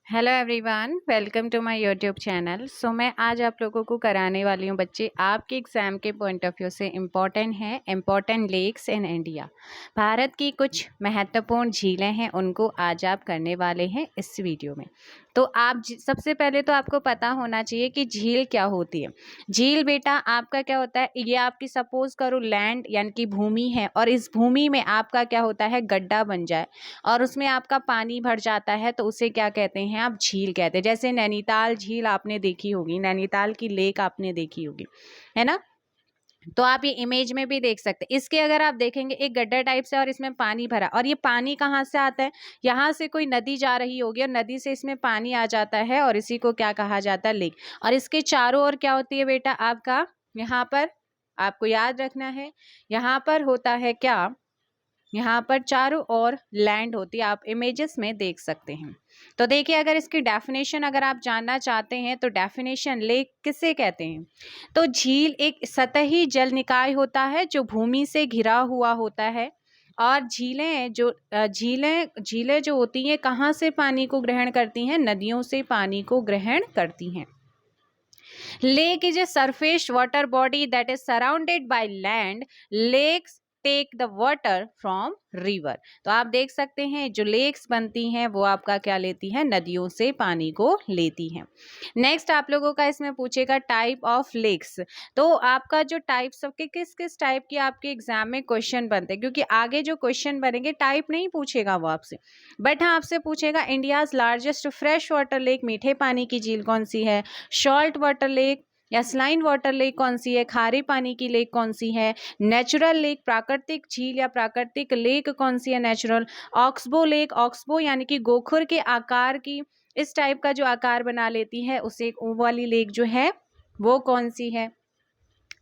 Hello everyone, welcome to my YouTube channel. मैं आज आप लोगों को कराने वाली हूँ बच्चे, आपके एग्ज़ाम के पॉइंट ऑफ व्यू से इम्पॉर्टेंट है important lakes in India. Bharat की कुछ महत्वपूर्ण झीलें हैं, उनको आज आप करने वाले हैं इस वीडियो में। तो आप सबसे पहले तो आपको पता होना चाहिए कि झील क्या होती है। झील बेटा आपका क्या होता है, ये आपकी सपोज करो लैंड यानी कि भूमि है, और इस भूमि में आपका क्या होता है, गड्ढा बन जाए और उसमें आपका पानी भर जाता है तो उसे क्या कहते हैं, आप झील कहते हैं। जैसे नैनीताल झील आपने देखी होगी, नैनीताल की लेक आपने देखी होगी, है ना। तो आप ये इमेज में भी देख सकते हैं। इसके अगर आप देखेंगे एक गड्ढा टाइप से और इसमें पानी भरा, और ये पानी कहाँ से आता है, यहाँ से कोई नदी जा रही होगी और नदी से इसमें पानी आ जाता है और इसी को क्या कहा जाता है, लेक। और इसके चारों ओर क्या होती है बेटा, आपका यहाँ पर आपको याद रखना है, यहाँ पर होता है क्या, यहाँ पर चारों ओर लैंड होती है, आप इमेजेस में देख सकते हैं। तो देखिए, अगर इसकी डेफिनेशन अगर आप जानना चाहते हैं तो डेफिनेशन लेक किसे कहते हैं। तो झील एक सतही जल निकाय होता है जो भूमि से घिरा हुआ होता है। और झीलें जो झीलें जो होती हैं, कहाँ से पानी को ग्रहण करती हैं, नदियों से पानी को ग्रहण करती हैं। Lake is a surface water body that is surrounded by land. Lakes take the water from river. तो आप देख सकते हैं जो लेक्स बनती हैं वो आपका क्या लेती हैं, नदियों से पानी को लेती हैं। नेक्स्ट आप लोगों का इसमें पूछेगा टाइप ऑफ लेक्स। तो आपका जो टाइप सबके किस किस टाइप की आपके एग्जाम में क्वेश्चन बनते हैं, क्योंकि आगे जो क्वेश्चन बनेंगे टाइप नहीं पूछेगा वो आपसे, बट हाँ आपसे पूछेगा India's largest fresh water lake, मीठे पानी की झील कौन सी है, सॉल्ट वाटर लेक या स्लाइन वाटर लेक कौन सी है, खारे पानी की लेक कौन सी है, नेचुरल लेक प्राकृतिक झील या प्राकृतिक लेक कौन सी है, नेचुरल। ऑक्सबो लेक, ऑक्सबो यानी कि गोखुर के आकार की, इस टाइप का जो आकार बना लेती है उसे वो वाली लेक जो है वो कौन सी है।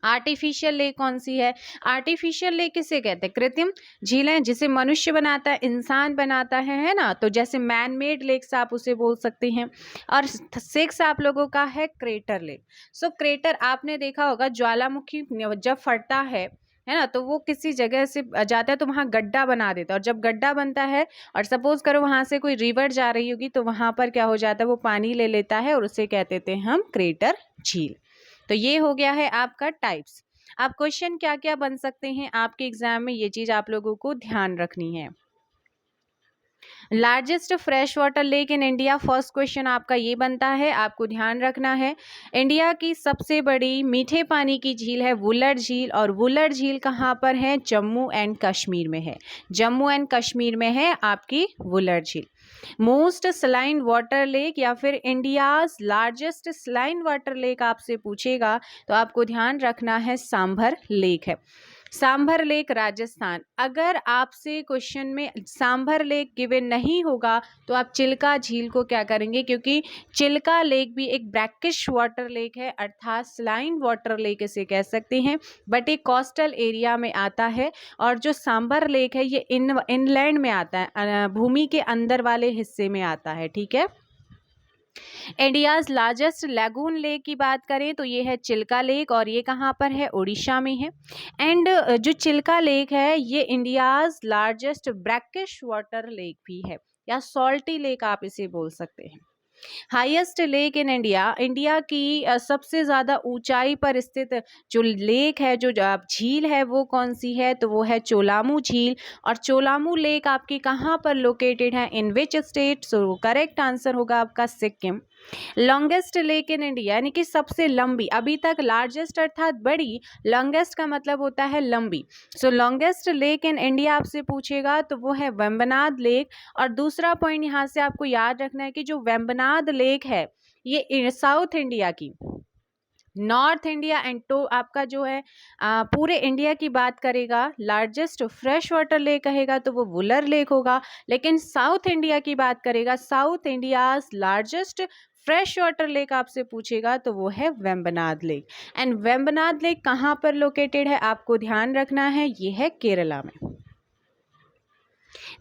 आर्टिफिशियल लेक कौन सी है, आर्टिफिशियल लेक किसे कहते हैं, कृत्रिम झीलें जिसे मनुष्य बनाता है, इंसान बनाता है ना। तो जैसे मैन मेड लेक्स आप उसे बोल सकते हैं। और सिक्स आप लोगों का है क्रेटर लेक। सो क्रेटर आपने देखा होगा, ज्वालामुखी जब फटता है ना, तो वो किसी जगह से जाता है तो वहाँ गड्ढा बना देता है, और जब गड्ढा बनता है और सपोज करो वहाँ से कोई रिवर जा रही होगी तो वहाँ पर क्या हो जाता है, वो पानी ले लेता है और उसे कहते थे हम क्रेटर झील। तो ये हो गया है आपका टाइप्स। अब क्वेश्चन क्या क्या बन सकते हैं आपके एग्जाम में, ये चीज आप लोगों को ध्यान रखनी है। Largest fresh water lake in India, first question आपका ये बनता है, आपको ध्यान रखना है। इंडिया की सबसे बड़ी मीठे पानी की झील है वुलर झील, और वुलर झील कहाँ पर है, जम्मू एंड कश्मीर में है, जम्मू एंड कश्मीर में है आपकी वुलर झील। मोस्ट सलाइन वाटर लेक या फिर India's largest saline water lake आपसे पूछेगा तो आपको ध्यान रखना है सांभर लेक है, सांभर लेक राजस्थान। अगर आपसे क्वेश्चन में सांभर लेक गिवन नहीं होगा तो आप चिल्का झील को क्या करेंगे, क्योंकि चिल्का लेक भी एक ब्रैकिश वाटर लेक है, अर्थात स्लाइन वाटर लेक इसे कह सकते हैं, बट एक कोस्टल एरिया में आता है। और जो सांभर लेक है ये इनलैंड में आता है, भूमि के अंदर वाले हिस्से में आता है, ठीक है। इंडियाज लार्जेस्ट लैगून लेक की बात करें तो ये है चिल्का लेक, और ये कहाँ पर है, उड़ीसा में है। एंड जो चिल्का लेक है ये India's largest brackish water lake भी है, या सॉल्टी लेक आप इसे बोल सकते हैं। Highest lake in India, India की सबसे ज़्यादा ऊंचाई पर स्थित जो लेक है, जो झील है वो कौन सी है, तो वो है चोलामू झील। और चोलामू लेक आपकी कहाँ पर लोकेटेड है, in which state, so correct answer होगा आपका Sikkim. Longest lake in India यानी कि सबसे लंबी, अभी तक लार्जेस्ट अर्थात बड़ी, लॉन्गेस्ट का मतलब होता है लंबी। सो लॉन्गेस्ट लेक इन इंडिया आपसे पूछेगा तो वो है वेम्बनाड लेक। और दूसरा पॉइंट यहाँ से आपको याद रखना है कि जो वेम्बनाड लेक है ये साउथ इंडिया की, नॉर्थ इंडिया एंड तो आपका जो है पूरे इंडिया की बात करेगा, लार्जेस्ट फ्रेश वाटर लेक कहेगा तो वो वुलर लेक होगा। लेकिन साउथ इंडिया की बात करेगा, south India largest fresh water lake आपसे पूछेगा तो वो है Vembanad lake. And Vembanad lake कहाँ पर लोकेटेड है, आपको ध्यान रखना है, ये है केरला में।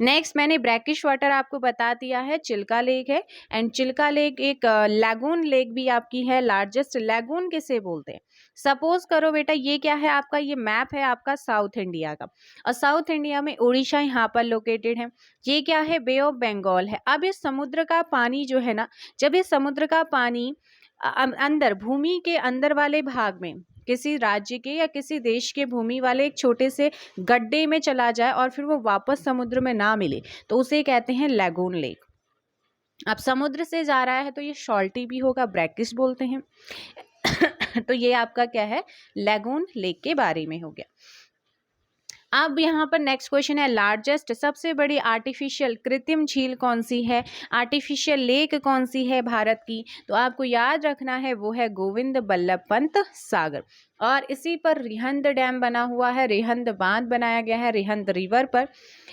नेक्स्ट मैंने ब्रैकिश वाटर आपको बता दिया है, चिल्का लेक है। एंड चिल्का लेक एक लैगून लेक भी आपकी है। लार्जेस्ट लैगून किसे बोलते हैं? सपोज करो बेटा ये क्या है आपका, ये मैप है आपका साउथ इंडिया का, और साउथ इंडिया में उड़ीसा यहाँ पर लोकेटेड है। ये क्या है? बे ऑफ बंगाल है। अब ये समुद्र का पानी जो है ना, जब ये समुद्र का पानी अंदर भूमि के अंदर वाले भाग में किसी राज्य के या किसी देश के भूमि वाले एक छोटे से गड्ढे में चला जाए और फिर वो वापस समुद्र में ना मिले, तो उसे कहते हैं लैगून लेक। अब समुद्र से जा रहा है तो ये सॉल्टी भी होगा, ब्रैकिश बोलते हैं। तो ये आपका क्या है? लैगून लेक के बारे में हो गया। अब यहाँ पर नेक्स्ट क्वेश्चन है, लार्जेस्ट सबसे बड़ी आर्टिफिशियल कृत्रिम झील कौन सी है? आर्टिफिशियल लेक कौन सी है भारत की? तो आपको याद रखना है वो है गोविंद बल्लभ पंत सागर। और इसी पर रिहंद डैम बना हुआ है, रिहंद बांध बनाया गया है रिहंद रिवर पर।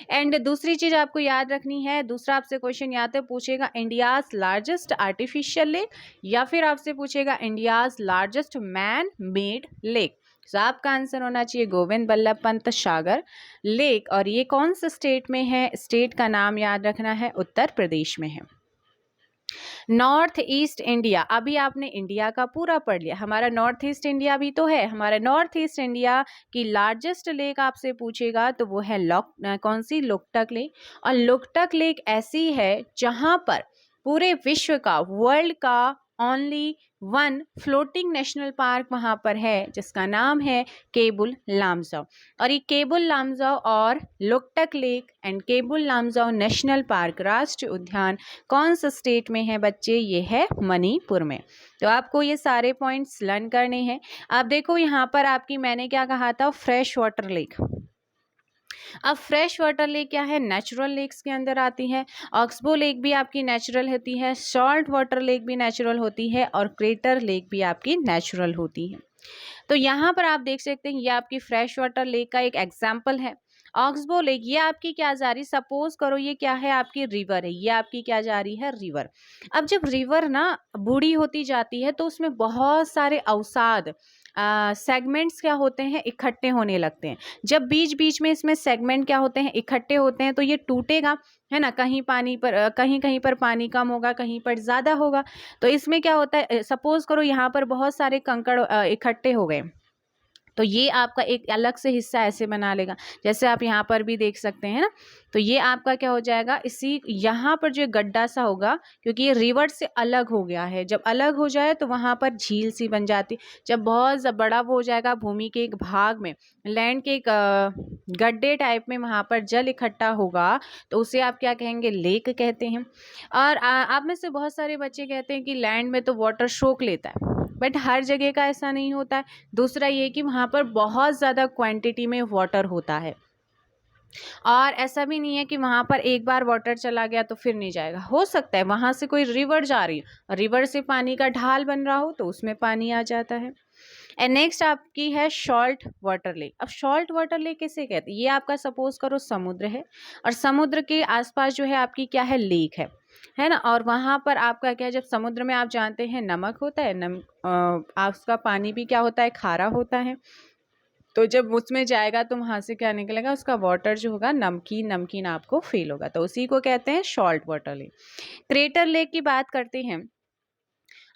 एंड दूसरी चीज आपको याद रखनी है, दूसरा आपसे क्वेश्चन या तो पूछेगा इंडियाज लार्जेस्ट आर्टिफिशियल लेक, या फिर आपसे पूछेगा India's largest man made lake. तो आपका आंसर होना चाहिए गोविंद बल्लभ पंत सागर लेक। और ये कौन से स्टेट में है? स्टेट का नाम याद रखना है, उत्तर प्रदेश में है। नॉर्थ ईस्ट इंडिया, अभी आपने इंडिया का पूरा पढ़ लिया, हमारा नॉर्थ ईस्ट इंडिया भी तो है। हमारा नॉर्थ ईस्ट इंडिया की लार्जेस्ट लेक आपसे पूछेगा तो वो है कौन सी? लोकटक लेक। और लोकटक लेक ऐसी है जहां पर पूरे विश्व का, वर्ल्ड का only one floating national park वहां पर है, जिसका नाम है केबुल लामजाओ। और ये केबुल लामजाओ और Loktak lake and Keibul Lamjao national park राष्ट्रीय उद्यान कौन सा स्टेट में है बच्चे? ये है मणिपुर में। तो आपको ये सारे पॉइंट्स लर्न करने हैं। अब देखो यहाँ पर आपकी मैंने क्या कहा था, फ्रेश वाटर लेक। अब फ्रेश वाटर लेक क्या है? नेचुरल लेक्स के अंदर आती है। ऑक्सबो लेक भी आपकी नेचुरल होती है, सॉल्ट वाटर लेक भी नेचुरल होती है, और क्रेटर लेक भी आपकी नेचुरल होती है। तो यहाँ पर आप देख सकते हैं ये आपकी फ्रेश वाटर लेक का एक एग्जाम्पल है। ऑक्सबो लेक ये आपकी क्या जा रही, सपोज करो ये क्या है? आपकी रिवर है। ये आपकी क्या जा रही है? रिवर। अब जब रिवर ना बूढ़ी होती जाती है तो उसमें बहुत सारे अवसाद सेगमेंट्स क्या होते हैं? इकट्ठे होने लगते हैं। जब बीच बीच में इसमें सेगमेंट क्या होते हैं? इकट्ठे होते हैं, तो ये टूटेगा, है ना। कहीं पानी पर कहीं कहीं पर पानी कम होगा, कहीं पर ज़्यादा होगा। तो इसमें क्या होता है, सपोज करो यहाँ पर बहुत सारे कंकड़ इकट्ठे हो गए, तो ये आपका एक अलग से हिस्सा ऐसे बना लेगा, जैसे आप यहाँ पर भी देख सकते हैं ना। तो ये आपका क्या हो जाएगा, इसी यहाँ पर जो गड्ढा सा होगा, क्योंकि ये रिवर से अलग हो गया है। जब अलग हो जाए तो वहाँ पर झील सी बन जाती। जब बहुत बड़ा वो हो जाएगा, भूमि के एक भाग में, लैंड के एक गड्ढे टाइप में वहाँ पर जल इकट्ठा होगा, तो उसे आप क्या कहेंगे? लेक कहते हैं। और आप में से बहुत सारे बच्चे कहते हैं कि लैंड में तो वाटर सोख लेता है, बट हर जगह का ऐसा नहीं होता है। दूसरा ये कि वहाँ पर बहुत ज़्यादा क्वांटिटी में वाटर होता है, और ऐसा भी नहीं है कि वहाँ पर एक बार वाटर चला गया तो फिर नहीं जाएगा। हो सकता है वहाँ से कोई रिवर जा रही है, रिवर से पानी का ढाल बन रहा हो, तो उसमें पानी आ जाता है। एंड नेक्स्ट आपकी है सॉल्ट वाटर लेक। अब सॉल्ट वाटर लेक किसे कहते हैं? ये आपका सपोज करो समुद्र है, और समुद्र के आसपास जो है आपकी क्या है? लेक है ना। और वहाँ पर आपका क्या है, जब समुद्र में आप जानते हैं नमक होता है, उसका पानी भी क्या होता है? खारा होता है। तो जब उसमें जाएगा तो वहाँ से क्या निकलेगा? उसका वाटर जो होगा नमकीन नमकीन आपको फील होगा, तो उसी को कहते हैं salt water lake. Crater lake की बात करते हैं।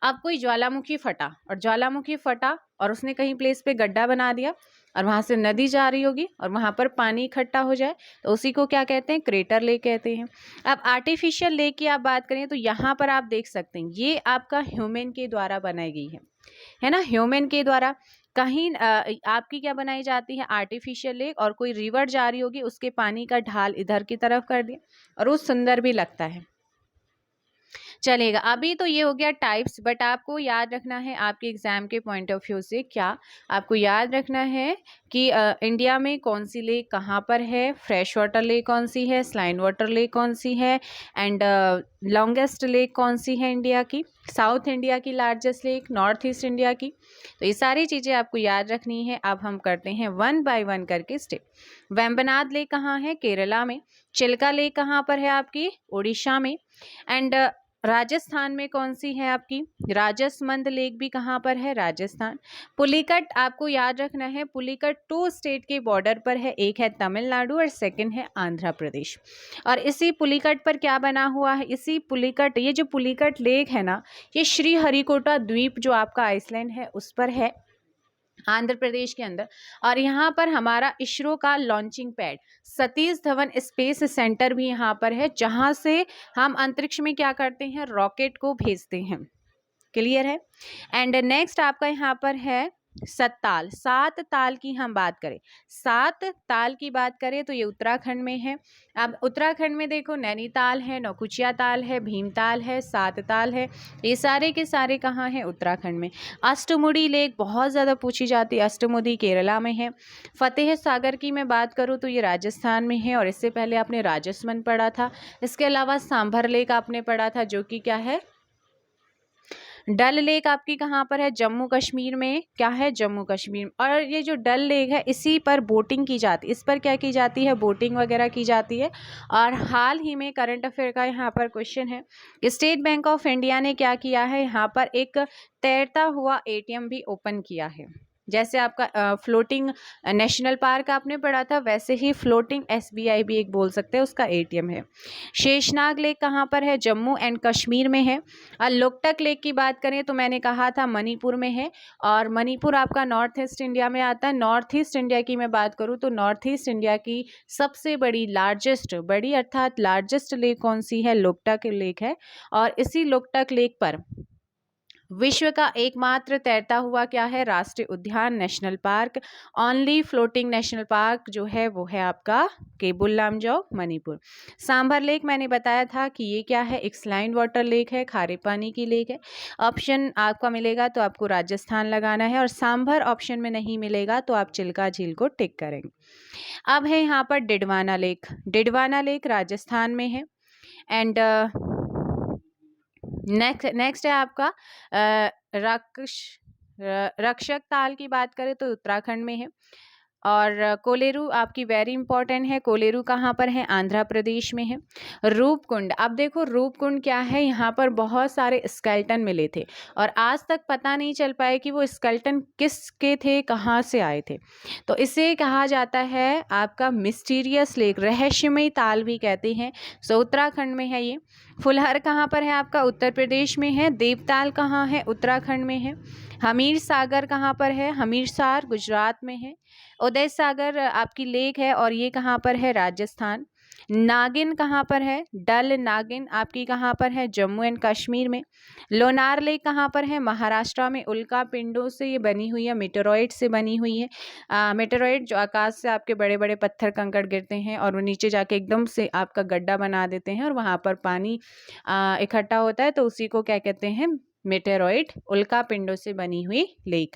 अब कोई ज्वालामुखी फटा, और ज्वालामुखी फटा और उसने कहीं प्लेस पे गड्ढा बना दिया, और वहाँ से नदी जा रही होगी और वहाँ पर पानी इकट्ठा हो जाए, तो उसी को क्या कहते हैं? क्रेटर लेक कहते हैं। अब आर्टिफिशियल लेक की आप बात करें तो यहाँ पर आप देख सकते हैं ये आपका ह्यूमन के द्वारा बनाई गई है ना। ह्यूमन के द्वारा कहीं आपकी क्या बनाई जाती है? Artificial lake. और कोई रिवर जा रही होगी, उसके पानी का ढाल इधर की तरफ कर दिया, और वो सुंदर भी लगता है, चलेगा। अभी तो ये हो गया टाइप्स, बट आपको याद रखना है आपके एग्जाम के पॉइंट ऑफ व्यू से, क्या आपको याद रखना है कि इंडिया में कौन सी लेक कहाँ पर है, फ्रेश वाटर लेक कौन सी है, स्लाइन वाटर लेक कौन सी है, एंड लॉन्गेस्ट लेक कौन सी है इंडिया की, साउथ इंडिया की largest lake, north east India की। तो ये सारी चीज़ें आपको याद रखनी है। अब हम करते हैं वन बाय वन करके स्टेप। वेम्बनाड लेक कहाँ है? केरला में। चिल्का लेक कहाँ पर है? आपकी उड़ीसा में। एंड राजस्थान में कौन सी है आपकी? राजसमंद लेक भी कहाँ पर है? राजस्थान। पुलिकट आपको याद रखना है, पुलिकट 2 स्टेट के बॉर्डर पर है, एक है तमिलनाडु और सेकंड है आंध्र प्रदेश। और इसी पुलिकट पर क्या बना हुआ है? इसी पुलिकट, ये जो पुलिकट लेक है ना, ये श्रीहरिकोटा द्वीप जो आपका आइसलैंड है उस पर है, आंध्र प्रदेश के अंदर। और यहाँ पर हमारा इसरो का launching pad Satish Dhawan space centre भी यहाँ पर है, जहाँ से हम अंतरिक्ष में क्या करते हैं? रॉकेट को भेजते हैं। क्लियर है? एंड नेक्स्ट आपका यहाँ पर है सत्ताल। 7 ताल की हम बात करें, 7 ताल की बात करें तो ये उत्तराखंड में है। अब उत्तराखंड में देखो नैनीताल है, नौकुचिया ताल है, भीमताल है, 7 ताल है, ये सारे के सारे कहाँ हैं? उत्तराखंड में। अष्टमुडी लेक बहुत ज़्यादा पूछी जाती है, अष्टमुडी केरला में है। फतेह सागर की मैं बात करूँ तो ये राजस्थान में है, और इससे पहले आपने राजसमंद पढ़ा था। इसके अलावा सांभर लेक आपने पढ़ा था, जो कि क्या है? डल लेक आपकी कहाँ पर है? जम्मू कश्मीर में। क्या है? जम्मू कश्मीर। और ये जो डल लेक है इसी पर बोटिंग की जाती है, इस पर क्या की जाती है? बोटिंग वगैरह की जाती है। और हाल ही में करंट अफेयर का यहाँ पर क्वेश्चन है, स्टेट बैंक ऑफ इंडिया ने क्या किया है? यहाँ पर एक तैरता हुआ एटीएम भी ओपन किया है। जैसे आपका फ्लोटिंग नेशनल पार्क आपने पढ़ा था, वैसे ही फ्लोटिंग एसबीआई भी एक बोल सकते हैं, उसका एटीएम है। शेषनाग लेक कहाँ पर है? जम्मू एंड कश्मीर में है। और लोकटक लेक की बात करें तो मैंने कहा था मणिपुर में है, और मणिपुर आपका नॉर्थ ईस्ट इंडिया में आता है। नॉर्थ ईस्ट इंडिया की मैं बात करूँ तो नॉर्थ ईस्ट इंडिया की सबसे बड़ी बड़ी अर्थात लार्जेस्ट लेक कौन सी है? लोकटक लेक है। और इसी लोकटक लेक पर विश्व का एकमात्र तैरता हुआ क्या है? राष्ट्रीय उद्यान, national park, only floating national park जो है वो है आपका केबुल लामजाओ, मणिपुर। सांभर लेक मैंने बताया था कि ये क्या है? एक स्लाइन वाटर लेक है, खारे पानी की लेक है। ऑप्शन आपका मिलेगा तो आपको राजस्थान लगाना है, और सांभर ऑप्शन में नहीं मिलेगा तो आप चिल्का झील को टिक करेंगे। अब है यहाँ पर डिडवाना लेक। डिडवाना लेक राजस्थान में है। एंड नेक्स्ट है आपका रक्षक ताल की बात करें तो उत्तराखंड में है। और कोलेरू आपकी वेरी इंपॉर्टेंट है, कोलेरू कहाँ पर है? आंध्र प्रदेश में है। रूपकुंड, अब देखो रूपकुंड क्या है, यहाँ पर बहुत सारे स्केल्टन मिले थे, और आज तक पता नहीं चल पाया कि वो स्केल्टन किसके थे, कहाँ से आए थे। तो इसे कहा जाता है आपका मिस्टीरियस लेक, रहस्यमय ताल भी कहते हैं। सो उत्तराखंड में है ये। फुलहर कहाँ पर है आपका? उत्तर प्रदेश में है। देवताल कहाँ है? उत्तराखंड में है। हमीर सागर कहाँ पर है? हमीरसार गुजरात में है। उदय सागर आपकी लेक है, और ये कहाँ पर है? राजस्थान। नागिन कहाँ पर है? डल नागिन आपकी कहाँ पर है? जम्मू एंड कश्मीर में। लोनार लेक कहाँ पर है? महाराष्ट्र में। उल्का पिंडों से ये बनी हुई है, मेटेरॉइड से बनी हुई है। मेटेरॉइड जो आकाश से आपके बड़े बड़े पत्थर कंकड़ गिरते हैं और वो नीचे जाके एकदम से आपका गड्ढा बना देते हैं, और वहाँ पर पानी इकट्ठा होता है, तो उसी को क्या कहते हैं? मेटेरॉइड, उल्का पिंडों से बनी हुई लेक।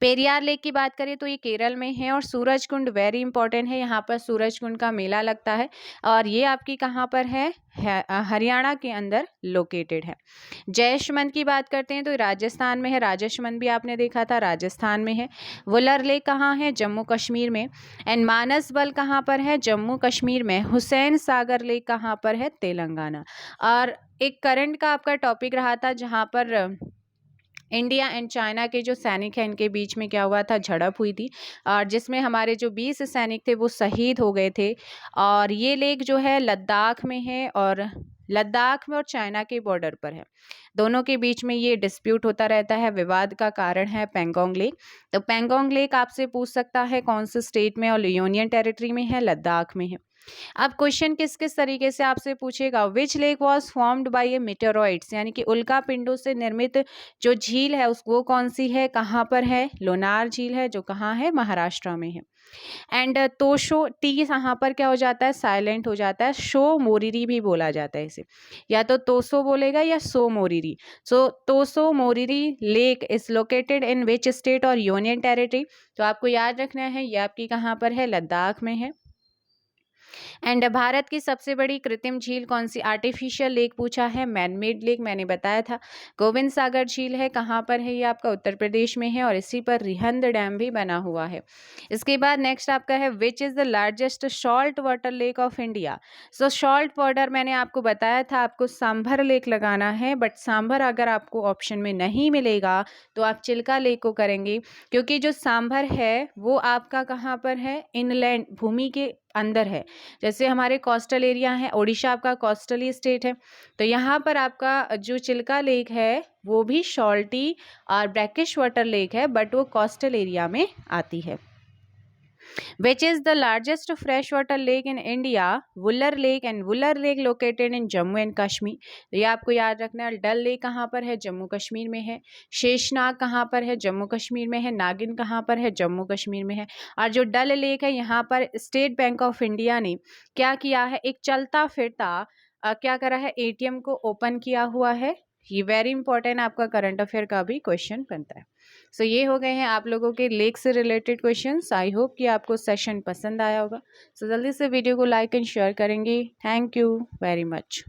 पेरियार लेक की बात करें तो ये केरल में है। और सूरजकुंड वेरी इंपॉर्टेंट है, यहाँ पर सूरजकुंड का मेला लगता है, और ये आपकी कहाँ पर है? हरियाणा के अंदर लोकेटेड है। जयशमंद की बात करते हैं तो राजस्थान में है। राजसमंद भी आपने देखा था, राजस्थान में है। वुलर लेक कहाँ है? जम्मू कश्मीर में। एंड मानसबल कहाँ पर है? जम्मू कश्मीर में। हुसैन सागर लेक कहाँ पर है? तेलंगाना। और एक करंट का आपका टॉपिक रहा था, जहाँ पर इंडिया एंड चाइना के जो सैनिक हैं इनके बीच में क्या हुआ था? झड़प हुई थी, और जिसमें हमारे जो 20 सैनिक थे वो शहीद हो गए थे। और ये लेक जो है लद्दाख में है, और लद्दाख में और चाइना के बॉर्डर पर है। दोनों के बीच में ये डिस्प्यूट होता रहता है, विवाद का कारण है पेंगोंग लेक। तो पेंगोंग लेक आपसे पूछ सकता है कौन से स्टेट में और यूनियन टेरिटरी में है? लद्दाख में है। अब क्वेश्चन किस किस तरीके से आपसे पूछेगा? Which lake was formed by A meteoroids, यानी कि उल्का पिंडों से निर्मित जो झील है वो कौन सी है? कहाँ पर है? लोनार झील है, जो कहाँ है? महाराष्ट्र में है। एंड तोशो, टी यहाँ पर क्या हो जाता है? साइलेंट हो जाता है। शो मोरिरी भी बोला जाता है इसे, या तो तोसो बोलेगा या Tso Moriri. So Tso Moriri lake is located in which state और यूनियन टेरिटरी? तो आपको याद रखना है ये आपकी कहाँ पर है? लद्दाख में है। एंड भारत की सबसे बड़ी कृत्रिम झील कौन सी, आर्टिफिशियल लेक पूछा है, मैन मेड लेक मैंने बताया था। गोविंद सागर झील है, कहाँ पर है, ये आपका उत्तर प्रदेश में है और इसी पर रिहंद डैम भी बना हुआ है। इसके बाद नेक्स्ट आपका है which is the largest salt water lake of India. So salt water मैंने आपको बताया था, आपको सांभर लेक लगाना है, बट सांभर अगर आपको ऑप्शन में नहीं मिलेगा तो आप चिल्का लेक को करेंगे, क्योंकि जो सांभर है वो आपका कहाँ पर है, इनलैंड भूमि के अंदर है। जैसे हमारे कोस्टल एरिया है, ओडिशा आपका कोस्टली स्टेट है, तो यहाँ पर आपका जो चिल्का लेक है वो भी सॉल्टी और ब्रैकिश वाटर लेक है, बट वो कोस्टल एरिया में आती है। Which is the largest freshwater lake in India? Wular lake, and Wular lake located in Jammu and Kashmir. तो ये आपको याद रखना है। डल लेक कहाँ पर है, जम्मू कश्मीर में है। शेषनाग कहाँ पर है, जम्मू कश्मीर में है। नागिन कहाँ पर है, जम्मू कश्मीर में है। और जो डल लेक है यहाँ पर स्टेट बैंक ऑफ इंडिया ने क्या किया है, एक चलता फिरता क्या करा है, एटीएम को ओपन किया हुआ है। ये वेरी इंपॉर्टेंट, आपका करंट अफेयर का भी क्वेश्चन बनता है। सो ये हो गए हैं आप लोगों के लेक से रिलेटेड क्वेश्चंस। आई होप कि आपको सेशन पसंद आया होगा। सो जल्दी से वीडियो को लाइक एंड शेयर करेंगे। Thank you very much.